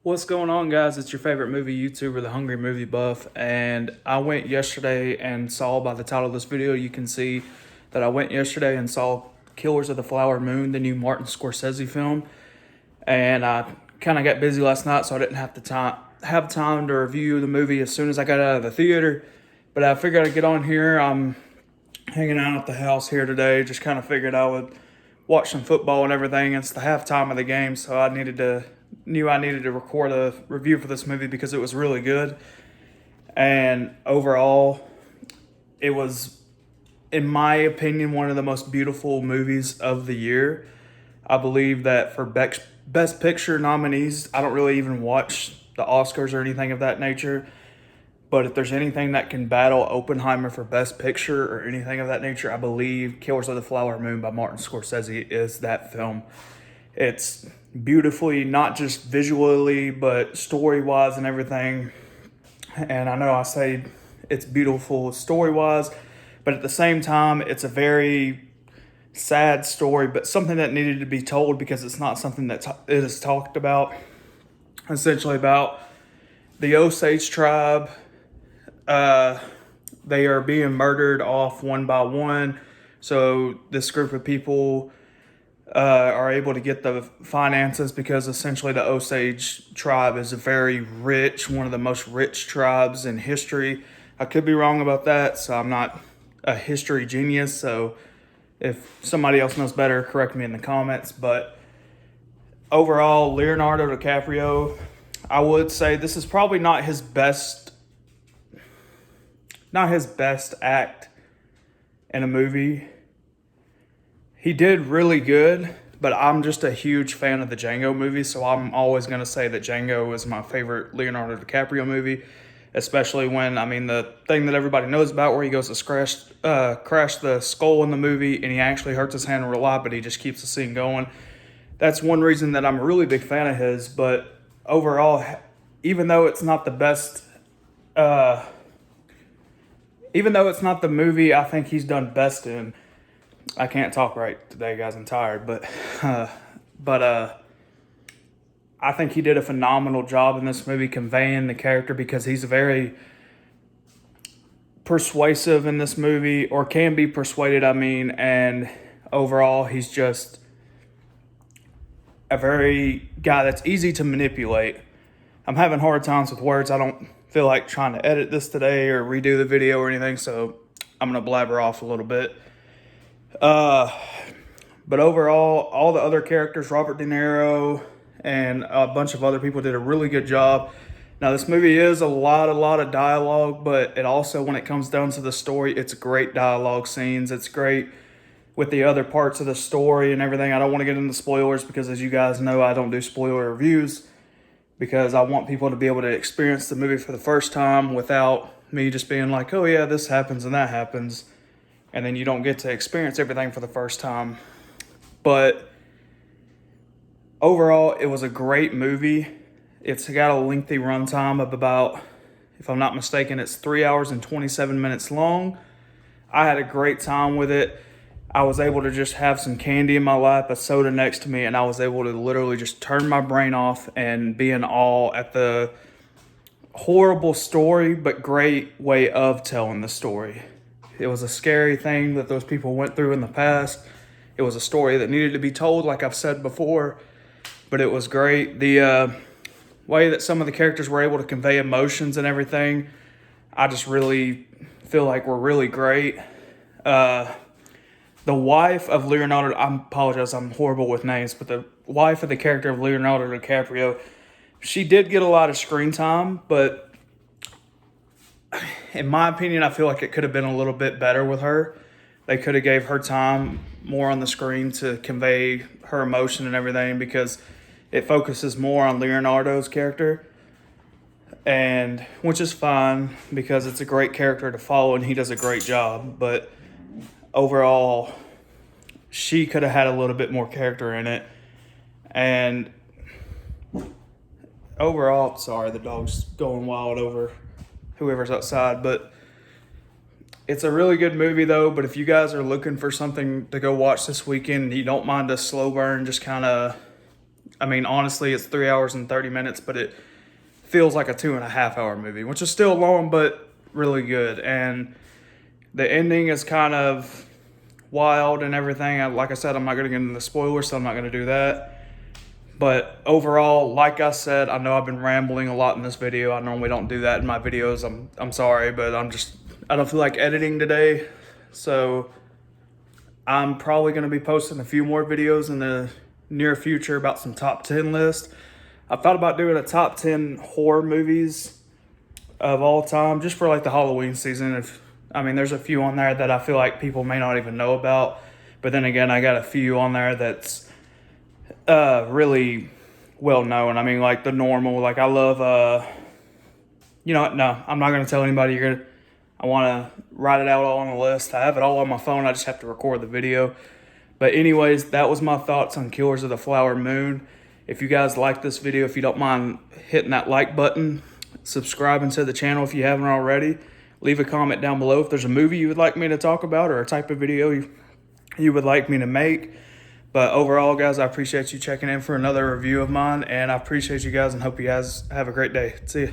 What's going on, guys? It's your favorite movie YouTuber, The Hungry Movie Buff, and I went yesterday and saw, by the title of this video, you can see that I went yesterday and saw Killers of the Flower Moon, the new Martin Scorsese film, and I kind of got busy last night, so I didn't have time to review the movie as soon as I got out of the theater, but I figured I'd get on here. I'm hanging out at the house here today, just kind of figured I would watch some football and everything. It's the halftime of the game, so knew I needed to record a review for this movie because it was really good. And overall, it was, in my opinion, one of the most beautiful movies of the year. I believe that for Best Picture nominees, I don't really even watch the Oscars or anything of that nature. But if there's anything that can battle Oppenheimer for Best Picture or anything of that nature, I believe Killers of the Flower Moon by Martin Scorsese is that film. It's beautifully, not just visually, but story-wise and everything. And I know I say it's beautiful story-wise, but at the same time, it's a very sad story, but something that needed to be told because it's not something that it is talked about. Essentially about the Osage tribe. They are being murdered off one by one. So this group of people are able to get the finances because essentially the Osage tribe is a very rich, one of the most rich tribes in history. I could be wrong about that, so I'm not a history genius. So if somebody else knows better, correct me in the comments. But overall, Leonardo DiCaprio, I would say this is probably not his best act in a movie. He did really good, but I'm just a huge fan of the Django movie, so I'm always going to say that Django is my favorite Leonardo DiCaprio movie, especially when, the thing that everybody knows about where he goes to crash the skull in the movie and he actually hurts his hand in real life, but he just keeps the scene going. That's one reason that I'm a really big fan of his, but overall, even though it's not the best, even though it's not the movie I think he's done best in, I can't talk right today, guys. I'm tired, but I think he did a phenomenal job in this movie conveying the character because he's very persuasive in this movie, or can be persuaded, and overall he's just a very guy that's easy to manipulate. I'm having hard times with words. I don't feel like trying to edit this today or redo the video or anything, so I'm going to blabber off a little bit. But overall, all the other characters, Robert De Niro and a bunch of other people, did a really good job. Now, this movie is a lot of dialogue, but it also, when it comes down to the story, it's great dialogue scenes. It's great with the other parts of the story and everything. I don't want to get into spoilers because, as you guys know, I don't do spoiler reviews because I want people to be able to experience the movie for the first time without me just being like, oh yeah, this happens and that happens. And then you don't get to experience everything for the first time. But overall, it was a great movie. It's got a lengthy runtime of about, if I'm not mistaken, it's 3 hours and 27 minutes long. I had a great time with it. I was able to just have some candy in my lap, a soda next to me, and I was able to literally just turn my brain off and be in awe at the horrible story, but great way of telling the story. It was a scary thing that those people went through in the past. It was a story that needed to be told, like I've said before, but it was great. The way that some of the characters were able to convey emotions and everything, I just really feel like were really great. The wife of Leonardo, I apologize, I'm horrible with names, but the wife of the character of Leonardo DiCaprio, she did get a lot of screen time, but in my opinion, I feel like it could have been a little bit better with her. They could have gave her time more on the screen to convey her emotion and everything because it focuses more on Leonardo's character, and which is fine because it's a great character to follow and he does a great job. But overall, she could have had a little bit more character in it. And overall, sorry, the dog's going wild over whoever's outside, but it's a really good movie though. But if you guys are looking for something to go watch this weekend, you don't mind a slow burn, just kind of I mean, honestly, it's 3 hours and 30 minutes, but it feels like a 2.5 hour movie, which is still long, but really good. And the ending is kind of wild and everything. Like I said, I'm not going to get into the spoilers, so I'm not going to do that. But overall, like I said, I know I've been rambling a lot in this video. I normally don't do that in my videos. I'm sorry, but I don't feel like editing today. So I'm probably going to be posting a few more videos in the near future about some top 10 lists. I thought about doing a top 10 horror movies of all time just for like the Halloween season. There's a few on there that I feel like people may not even know about. But then again, I got a few on there that's really well known. I mean, like the normal, like I love, you know what? No, I'm not going to tell anybody. I want to write it out all on the list. I have it all on my phone. I just have to record the video. But anyways, that was my thoughts on Killers of the Flower Moon. If you guys like this video, if you don't mind hitting that like button, subscribing to the channel if you haven't already, leave a comment down below if there's a movie you would like me to talk about or a type of video you would like me to make. But overall, guys, I appreciate you checking in for another review of mine, and I appreciate you guys and hope you guys have a great day. See ya.